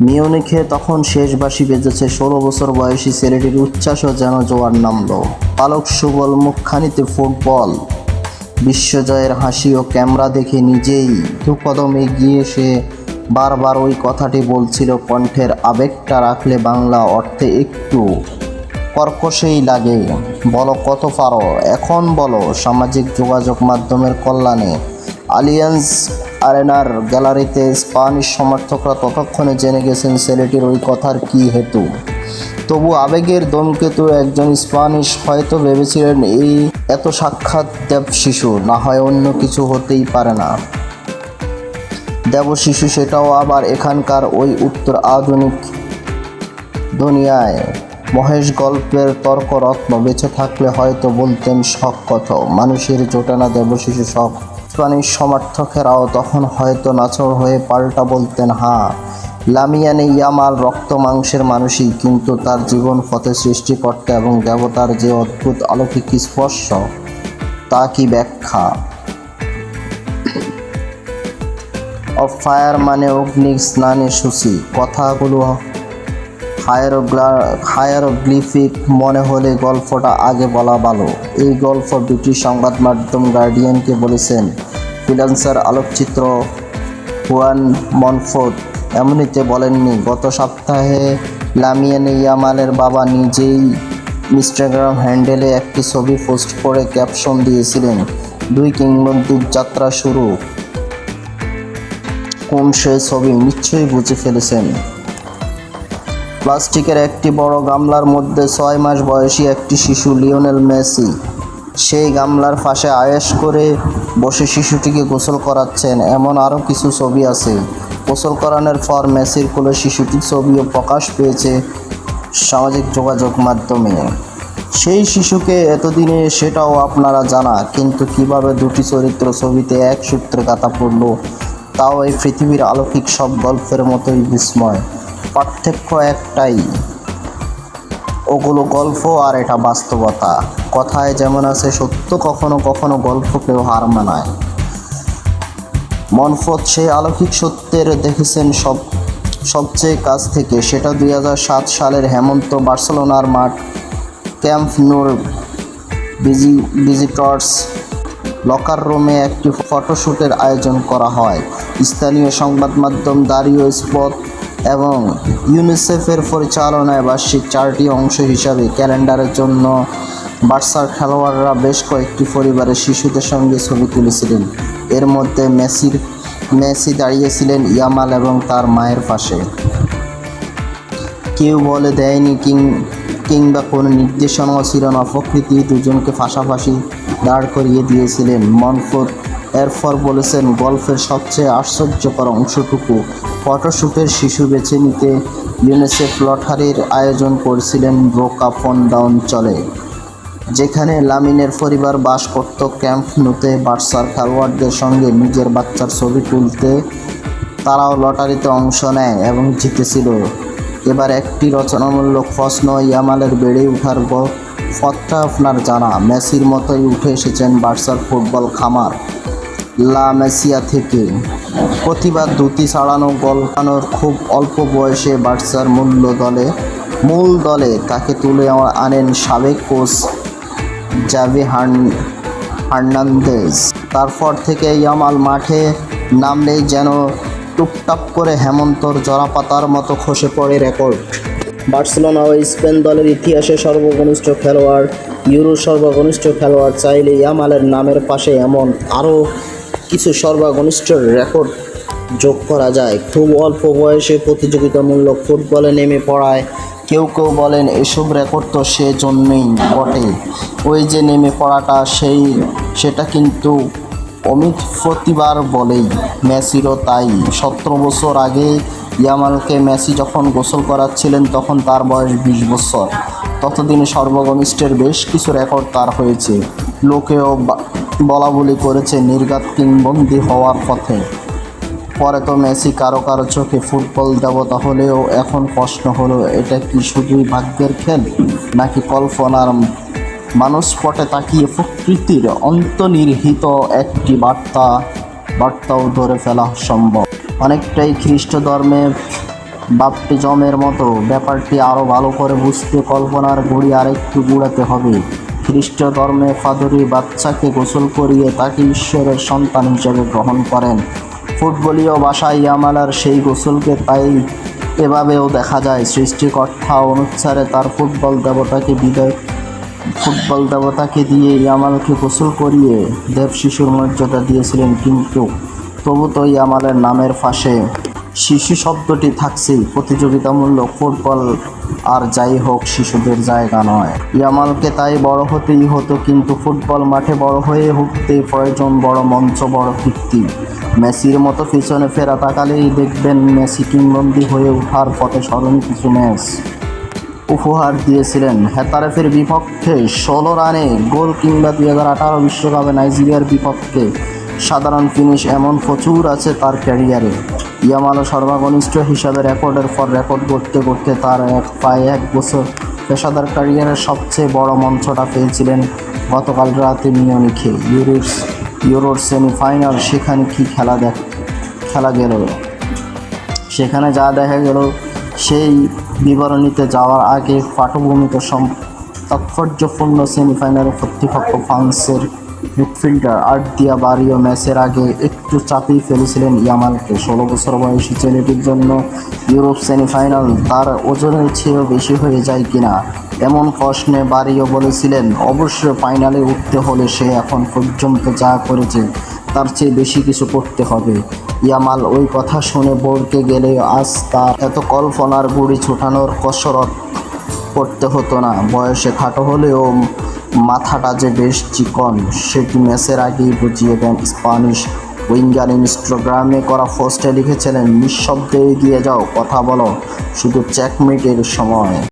মিউনিখে তখন শেষ বাঁশি বেজেছে। ১৬ বছর বয়সী ছেলেটির উচ্ছ্বাসও যেন জোয়ার নামল। পালক সুবল মুখখানিতে ফুটবল বিশ্বজয়ের হাসি ও ক্যামেরা দেখে নিজেই দুকদম এগিয়ে সে বারবার ওই কথাটি বলছিল। কণ্ঠের আবেগটা রাখলে বাংলা অর্থে একটু কর্কশেই লাগে। বলো কত পারো, এখন বলো। সামাজিক যোগাযোগ মাধ্যমের কল্যাণে আলিয়ান্স আরেনার গ্যালারিতে স্প্যানিশ সমর্থকরা ততক্ষণে জেনে গেছেন ছেলেটির ওই কথার কী হেতু। তবু আবেগের দমকেতু একজন স্প্যানিশ হয়তো ভেবেছিলেন এই এত সাক্ষাৎ দেব শিশু, না হয় অন্য কিছু হতেই পারে না। দেব শিশু, সেটাও আবার এখানকার ওই উত্তর আধুনিক দুনিয়ায়। মহেশ গল্পের তর্করত্ন বেঁচে থাকলে হয়তো বলতেন শখ কত, মানুষের জোটে না দেবশিশু শখ। স্প্যানিশ সমর্থকেরাও তখন হয়তো নাছোড় হয়ে পাল্টা বলতেন হ্যাঁ, লামিয়ানে ইয়ামাল রক্ত মাংসের মানুষই, কিন্তু তার জীবন পথে সৃষ্টিকর্তা এবং দেবতার যে অদ্ভুত অলৌকিক স্পর্শ, তা কি ব্যাখ্যা? অফ ফায়ার মানে অগ্নি স্নানে সূচি। কথাগুলো হায়ারোগ্লিফিক মনে হলে গল্পটা আগে বলা ভালো। এই গল্প ব্রিটিশ সংবাদ মাধ্যম গার্ডিয়ানকে বলেছেন ফ্রিল্যান্সার আলোকচিত্র হুয়ান মনফোর্ট। এমনিতে বলেননি। গত সপ্তাহে লামিয়ানে ইয়ামালের বাবা নিজেই ইনস্টাগ্রাম হ্যান্ডেলে একটি ছবি পোস্ট করে ক্যাপশন দিয়েছিলেন, দুই কিংবদন্তির যাত্রা শুরু। কোন সেই ছবি নিশ্চয়ই বুঝে ফেলেছেন। প্লাস্টিকের একটি বড় গামলার মধ্যে 6 মাস বয়সী একটি শিশু লিওনেল মেসি। সেই গামলার পাশে আয়েশ করে বসে শিশুটিকে গোসল করাচ্ছেন, এমন আরও কিছু ছবি আছে। গোসল করানোর পর মেসির কোলে শিশুটির ছবিও প্রকাশ পেয়েছে সামাজিক যোগাযোগ মাধ্যমে। সেই শিশুকে এতদিনে সেটাও আপনারা জানা, কিন্তু কিভাবে দুটি চরিত্র ছবিতে এক সূত্রে গাঁথা পড়ল, তাও এই পৃথিবীর অলৌকিক সব গল্পের মতোই বিস্ময়। পার্থক্য একটাই, ওগুলো গল্প আর এটা বাস্তবতা। কথায় যেমন আছে সত্য, কখনো কখনো গল্পকেও হার মানায়। মনফোর্ট সেই অলৌকিক সত্যের দেখেছেন সবচেয়ে কাছ থেকে। সেটা 2007 সালের হেমন্ত বার্সেলোনার মাঠ ক্যাম্প নুর ভিজিটর্স লকার রুমে একটি ফটোশ্যুটের আয়োজন করা হয়। স্থানীয় সংবাদ মাধ্যম দারিও স্পট এবং ইউনিসেফের পরিচালনায় বার্ষিক 4টি অংশ হিসাবে ক্যালেন্ডারের জন্য বার্সার খেলোয়াড়রা বেশ কয়েকটি পরিবারের শিশুদের সঙ্গে ছবি তুলেছিলেন। এর মধ্যে মেসি দাঁড়িয়েছিলেন ইয়ামাল এবং তার মায়ের পাশে। কেউ বলে দেয়নি কিংবা কোনো নির্দেশনাও ছিল না, প্রকৃতি দুজনকে পাশাপাশি দাঁড় করিয়ে দিয়েছিলেন। মনফোর্ট এরপর বলেছেন, গল্পের সবচেয়ে আশ্চর্যকর অংশটুকু ফটোশ্যুটের শিশু বেছে নিতে ইউনিসেফ লটারির আয়োজন করেছিলেন ব্রোকা ফন্ডা অঞ্চলে, যেখানে লামিনের পরিবার বাস করত। ক্যাম্প নুতে বার্সার খেলোয়াড়দের সঙ্গে নিজের বাচ্চার ছবি তুলতে তারাও লটারিতে অংশ নেয় এবং জিতেছিল। এবার একটি রচনামূলক প্রশ্ন, ইয়ামালের বেড়ে ওঠার পথটা আপনার জানা? মেসির মতোই উঠে এসেছেন বার্সার ফুটবল খামার লা মেসিয়া থেকে। প্রতিবার ধুতি ছাড়ানো গলকানোর খুব অল্প বয়সে বার্সার মূল দলে তাকে তুলে আনেন সাবেক কোচ জাভি হার্নান্দেজ। তারপর থেকে ইয়ামাল মাঠে নামলেই যেন টুপটাপ করে হেমন্তর জরাপাতার মতো খসে পড়ে রেকর্ড। বার্সেলোনা ও স্পেন দলের ইতিহাসে সর্বকনিষ্ঠ খেলোয়াড়, ইউরোর সর্বকনিষ্ঠ খেলোয়াড় চাইলে ইয়ামালের নামের পাশে এমন আরও কিছু সর্বকনিষ্ঠ রেকর্ড যোগ করা যায়। খুব অল্প বয়সে প্রতিযোগিতামূলক ফুটবলে নেমে পড়ায় কেউ বলেন এসব রেকর্ড তো সে জন্যই বটে, ওই যে নেমে পড়াটা সেটা কিন্তু অমিত প্রতিবার বলেই। মেসিরও তাই। 17 বছর আগে ইয়ামালকে মেসি যখন গোসল করাচ্ছিলেন তখন তার বয়স 20 বছর। ততদিনে সর্বকনিষ্ঠের বেশ কিছু রেকর্ড তার হয়েছে। লোকেও বলা বলি করেছে নির্ঘাত কিংবদন্তি হওয়ার পথে। পরে তো মেসি কারো চোখে ফুটবল দেবতা হলেও এখন প্রশ্ন হলো, এটা কি শুধুই ভাগ্যের খেল, নাকি কল্পনার মানুষপটে তাকিয়ে প্রকৃতির অন্তর্নিহিত একটি বার্তাও ধরে ফেলা সম্ভব? অনেকটাই খ্রিস্ট ধর্মে বাপ্টিজমের মতো ব্যাপারটি আরও ভালো করে বুঝতে কল্পনার ঘুড়ি আরেকটু গুড়াতে হবে। খ্রিস্ট ধর্মে ফাদরি বাচ্চাকে গোসল করিয়ে তাকে ঈশ্বরের সন্তান হিসেবে গ্রহণ করেন। ফুটবলীয় ভাষায় ইয়ামালের সেই গোসলকে তাই এভাবেও দেখা যায়, সৃষ্টিকর্তা অনুসারে তার ফুটবল দেবতাকে দিয়ে ইয়ামালকে গোসল করিয়ে দেব শিশুর মর্যাদা দিয়েছিলেন। কিন্তু তবু তো ইয়ামালের নামের পাশে শিশু শব্দটি থাকছেই। প্রতিযোগিতামূলক ফুটবল আর যাই হোক শিশুদের জায়গা নয়। ইয়ামালকে তাই বড় হতেই হতো, কিন্তু ফুটবল মাঠে বড় হয়ে উঠতে প্রয়োজন বড় মঞ্চ, বড় কীর্তি। মেসির মতো পিছনে ফেরা তাকালেই দেখবেন মেসি কিংবদন্তি হয়ে ওঠার পথে স্মরণীয় কিছু ম্যাচ উপহার দিয়েছিলেন। হেতারেফের বিপক্ষে 16 রানে গোল কিংবা 2018 বিশ্বকাপে নাইজেরিয়ার বিপক্ষে সাধারণ ফিনিশ, এমন প্রচুর আছে তার ক্যারিয়ারে। ইয়ামালও সর্বকনিষ্ঠ হিসাবে রেকর্ডের পর রেকর্ড করতে করতে তার প্রায় 1 বছর পেশাদার ক্যারিয়ারের সবচেয়ে বড় মঞ্চটা পেয়েছিলেন গতকাল রাতে মিউনিখে, ইউরোর সেমিফাইনাল। সেখানে কি খেলা গেল, সেখানে যা দেখা গেল সেই বিবরণীতে যাওয়ার আগে পাঠভূমিতে তাৎপর্যপূর্ণ সেমিফাইনালের প্রতিপক্ষ ফ্রান্সের মিডফিল্ডার আর্দিয়া বারিও ম্যাচের আগে একটু চাপিয়ে ফেলেছিলেন ইয়ামালকে। 16 বছর বয়সী ছেলেটির জন্য ইউরোপ সেমিফাইনাল তার ওজনের চেয়েও বেশি হয়ে যায় কিনা, এমন প্রশ্নে বারিও বলেছিলেন, অবশ্যই ফাইনালে উঠতে হলে সে এখন পর্যন্ত যা করেছে তার চেয়ে বেশি কিছু করতে হবে। ইয়ামাল ওই কথা শুনে বরকে গেলে আজ তার এত কল্পনার গুড়ি ছোটানোর কসরত করতে হতো না। বয়সে খাটো হলেও মাথাটা যে বেশ চিকন, সেটি ম্যাচের আগেই বুঝিয়ে দেন স্প্যানিশ উইঙ্গার। ইনস্টাগ্রামে করা পোস্টে লিখেছিলেন, নিঃশব্দে এগিয়ে যাও, কথা বলো, শুধু চেকমেটের সময়।